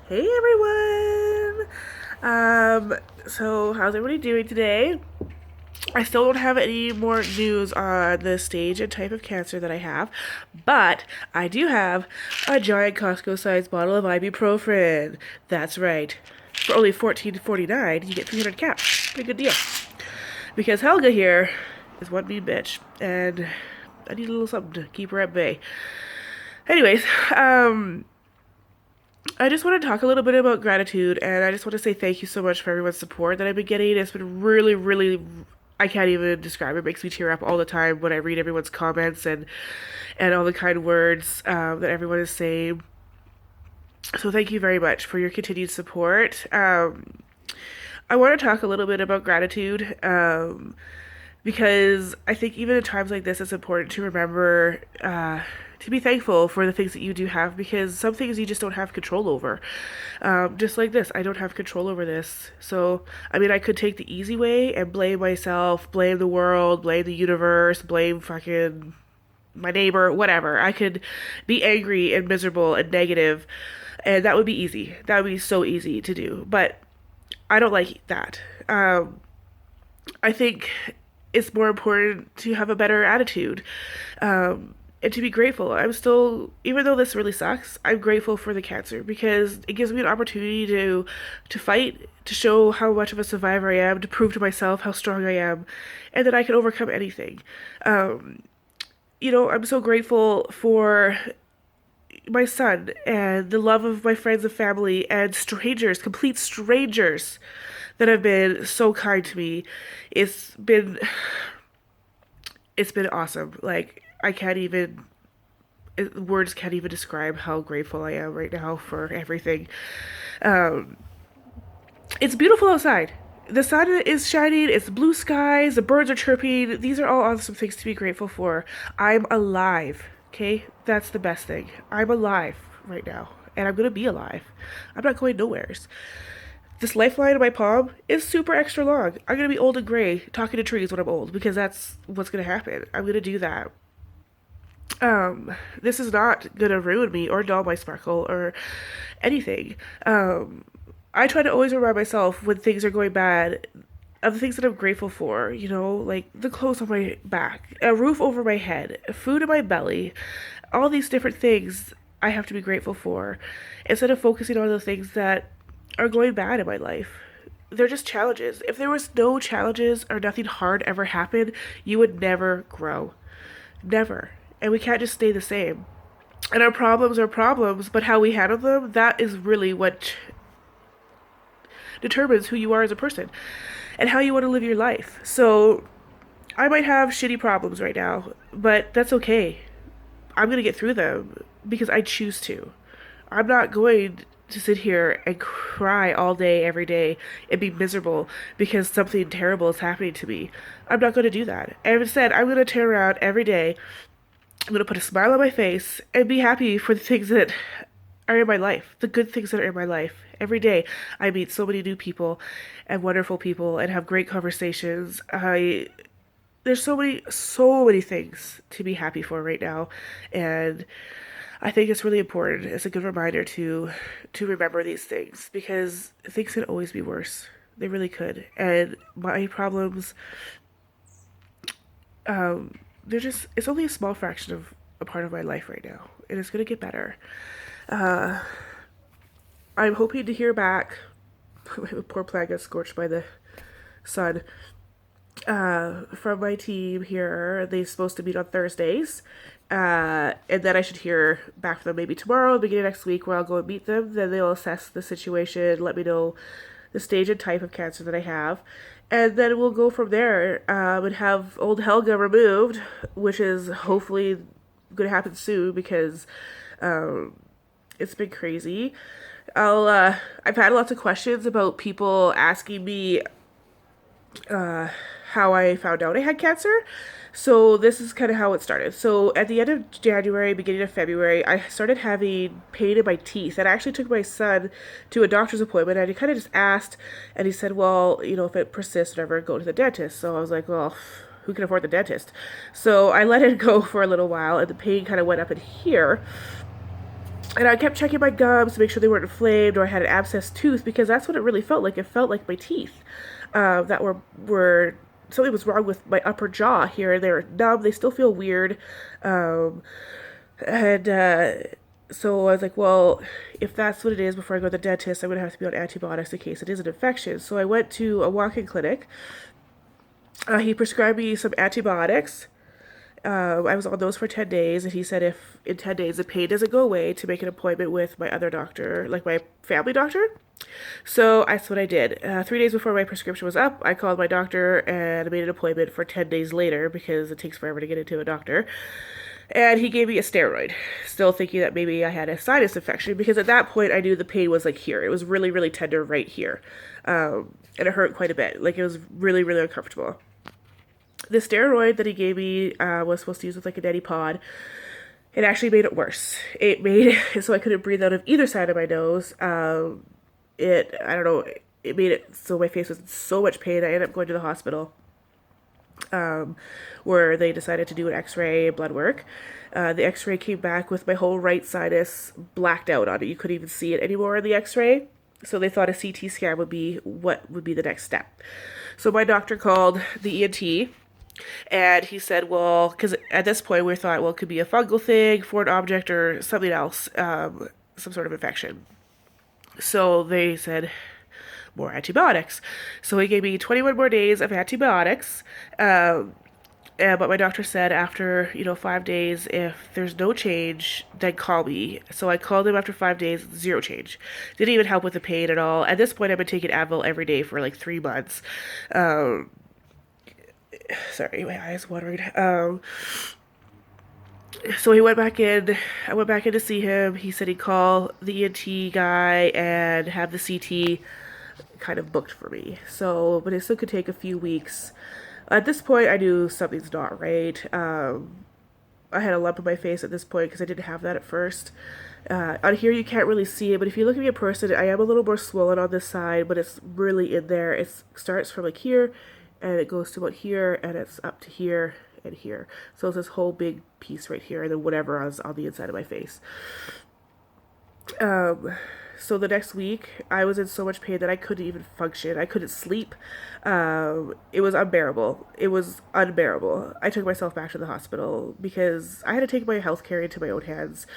Hey everyone! So how's everybody doing today? I still don't have any more news on the stage and type of cancer that I have, but I do have a giant Costco sized bottle of ibuprofen. That's right. For only $14.49, you get 300 caps. Pretty good deal. Because Helga here is one mean bitch, and I need a little something to keep her at bay. Anyways, I just want to talk a little bit about gratitude, and I just want to say thank you so much for everyone's support that I've been getting. It's been really, really, I can't even describe it. It makes me tear up all the time when I read everyone's comments and all the kind words that everyone is saying. So thank you very much for your continued support. I want to talk a little bit about gratitude because I think even in times like this, it's important to remember to be thankful for the things that you do have because some things you just don't have control over. Just like this, I don't have control over this. So, I mean, I could take the easy way and blame myself, blame the world, blame the universe, blame fucking my neighbor, whatever. I could be angry and miserable and negative, and that would be easy. That would be so easy to do. But I don't like that. I think it's more important to have a better attitude and to be grateful. I'm still, even though this really sucks, I'm grateful for the cancer because it gives me an opportunity to fight, to show how much of a survivor I am, to prove to myself how strong I am, and that I can overcome anything. Um, I'm so grateful for my son and the love of my friends and family and strangers, complete strangers that have been so kind to me. It's been it's been awesome. Like I can't even words can't even describe how grateful I am right now for everything. Um, it's beautiful outside. The sun is shining, it's blue skies, the birds are chirping. These are all awesome things to be grateful for. I'm alive, okay? That's the best thing. I'm alive right now, and I'm gonna be alive. I'm not going nowheres. This lifeline in my palm is super extra long. I'm gonna be old and gray talking to trees when I'm old because that's what's gonna happen. I'm gonna do that. This is not gonna ruin me or dull my sparkle or anything. I try to always remind myself when things are going bad of the things that I'm grateful for, like the clothes on my back, a roof over my head, food in my belly, all these different things I have to be grateful for instead of focusing on the things that are going bad in my life. They're just challenges. If there was no challenges or nothing hard ever happened, you would never grow. Never. And we can't just stay the same. And our problems are problems, but how we handle them, that is really what determines who you are as a person and how you want to live your life. So I might have shitty problems right now, but that's okay. I'm going to get through them because I choose to. I'm not going to sit here and cry all day, every day, and be miserable because something terrible is happening to me. I'm not going to do that. And instead, I'm going to turn around every day. I'm going to put a smile on my face and be happy for the things that are in my life, the good things that are in my life. Every day, I meet so many new people and wonderful people and have great conversations. There's so many things to be happy for right now, and I think it's really important. It's a good reminder to remember these things because things could always be worse. They really could. And my problems, they're just it's only a small fraction of a part of my life right now. And it's gonna get better. I'm hoping to hear back. Poor plant got scorched by the sun. From my team here. They're supposed to meet on Thursdays. And then I should hear back from them maybe tomorrow, beginning of next week, where I'll go and meet them. Then they'll assess the situation, let me know the stage and type of cancer that I have. And then we'll go from there and have old Helga removed, which is hopefully going to happen soon because it's been crazy. I've had lots of questions about people asking me how I found out I had cancer. So this is kind of how it started. So at the end of January, beginning of February, I started having pain in my teeth. And I actually took my son to a doctor's appointment and he kind of just asked and he said, well, if it persists, whatever, go to the dentist. So I was like, well, who can afford the dentist? So I let it go for a little while and the pain kind of went up in here. And I kept checking my gums to make sure they weren't inflamed or I had an abscessed tooth because that's what it really felt like. It felt like my teeth that were something was wrong with my upper jaw here. They were numb. They still feel weird. Um, and so I was like, well, if that's what it is before I go to the dentist, I'm going to have to be on antibiotics in case it is an infection. So I went to a walk-in clinic. He prescribed me some antibiotics. I was on those for 10 days, and he said if in 10 days the pain doesn't go away, to make an appointment with my other doctor, like my family doctor. So that's what I did. 3 days before my prescription was up, I called my doctor and made an appointment for 10 days later because it takes forever to get into a doctor. And he gave me a steroid, still thinking that maybe I had a sinus infection because at that point I knew the pain was like here. It was really, really tender right here. And it hurt quite a bit. Like it was really, really uncomfortable. The steroid that he gave me was supposed to use with like a neti pod. It actually made it worse. It made it so I couldn't breathe out of either side of my nose. I don't know, it made it so my face was in so much pain. I ended up going to the hospital where they decided to do an x-ray and blood work. The x-ray came back with my whole right sinus blacked out on it. You couldn't even see it anymore in the x-ray. So they thought a CT scan would be what would be the next step. So my doctor called the ENT and he said, well, because at this point we thought, well, it could be a fungal thing, foreign object, or something else, some sort of infection. So they said, more antibiotics. So he gave me 21 more days of antibiotics. But my doctor said after, 5 days, if there's no change, then call me. So I called him after 5 days, zero change. Didn't even help with the pain at all. At this point, I've been taking Advil every day for like 3 months. Um, Sorry, my eyes watering. So he went back in. I went back in to see him. He said he'd call the ENT guy and have the CT kind of booked for me. So, but it still could take a few weeks. At this point, I knew something's not right. I had a lump in my face at this point because I didn't have that at first. On here, you can't really see it, but if you look at me in person, I am a little more swollen on this side, but it's really in there. It starts from like here, and it goes to about here, and it's up to here and here. So it's this whole big piece right here, and then whatever is on the inside of my face. Um, so the next week, I was in so much pain that I couldn't even function. I couldn't sleep. It was unbearable. It was unbearable. I took myself back to the hospital because I had to take my health care into my own hands.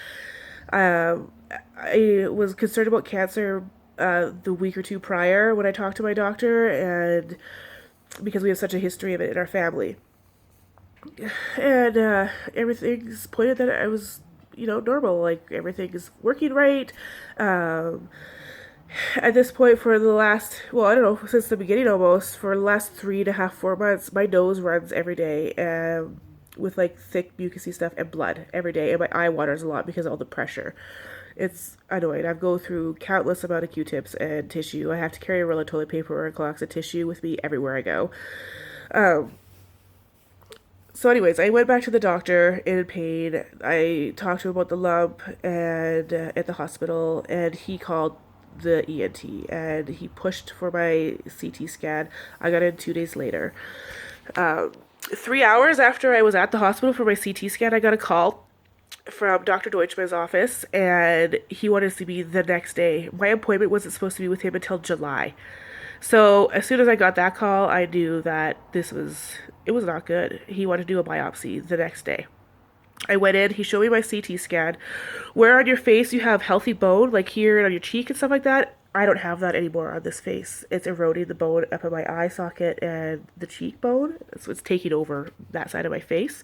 Um, I was concerned about cancer the week or two prior when I talked to my doctor, and because we have such a history of it in our family. And everything's pointed that I was, normal. Like everything is working right. Um, at this point, for the last, well, I don't know, since the beginning almost, for the last 3.5, 4 months, my nose runs every day. With like thick mucousy stuff and blood every day, and my eye waters a lot because of all the pressure. It's annoying. I go through countless amount of Q-tips and tissue. I have to carry a roll of toilet paper or a box of tissue with me everywhere I go. Um, so, anyways, I went back to the doctor in pain. I talked to him about the lump and at the hospital, and he called the ENT and he pushed for my CT scan. I got in 2 days later. Um, 3 hours after I was at the hospital for my CT scan, I got a call from Dr. Deutschmann's office, and he wanted to see me the next day. My appointment wasn't supposed to be with him until July. So as soon as I got that call, I knew that it was not good. He wanted to do a biopsy the next day. I went in, he showed me my CT scan. Where on your face you have healthy bone, like here and on your cheek and stuff like that, I don't have that anymore on this face. It's eroding the bone up in my eye socket and the cheekbone. So it's taking over that side of my face.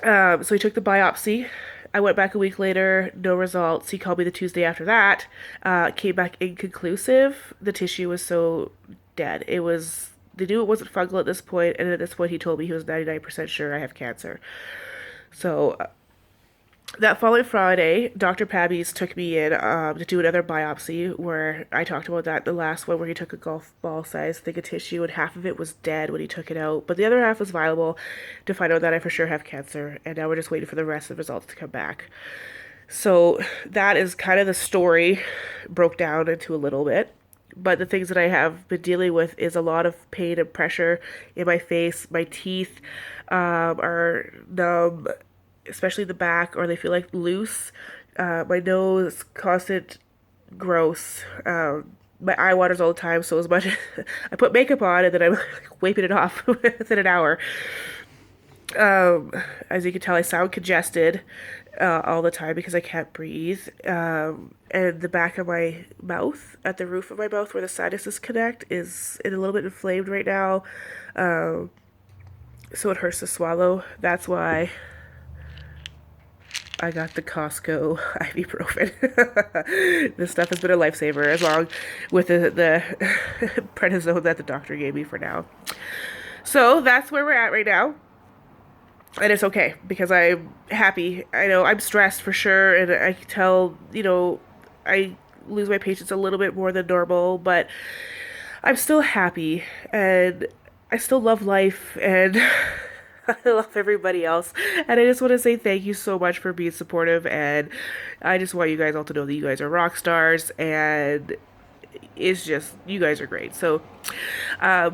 So he took the biopsy. I went back a week later, no results. He called me the Tuesday after that. Came back inconclusive. The tissue was so dead. They knew it wasn't fungal at this point, and at this point he told me he was 99% sure I have cancer. So that following Friday, Dr. Pabby's took me in to do another biopsy where I talked about that, the last one where he took a golf ball size thing of tissue and half of it was dead when he took it out, but the other half was viable to find out that I for sure have cancer, and now we're just waiting for the rest of the results to come back. So that is kind of the story broke down into a little bit. But the things that I have been dealing with is a lot of pain and pressure in my face. My teeth are numb, especially the back, or they feel like loose. My nose, constant gross. My eye waters all the time, so as much I put makeup on and then I'm wiping it off within an hour. Um, as you can tell, I sound congested all the time because I can't breathe. And the back of my mouth, at the roof of my mouth where the sinuses connect, is a little bit inflamed right now. Um, so it hurts to swallow. That's why I got the Costco ibuprofen. This stuff has been a lifesaver, as long with the prednisone that the doctor gave me for now. So that's where we're at right now. And it's okay because I'm happy. I know I'm stressed for sure, and I can tell, I lose my patience a little bit more than normal, but I'm still happy and I still love life and I love everybody else. And I just want to say thank you so much for being supportive. And I just want you guys all to know that you guys are rock stars and it's just, you guys are great. So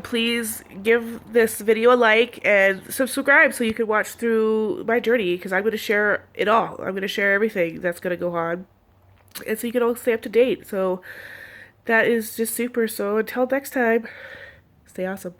please give this video a like and subscribe so you can watch through my journey because I'm going to share it all. I'm going to share everything that's going to go on. And so you can all stay up to date. So that is just super. So until next time, stay awesome.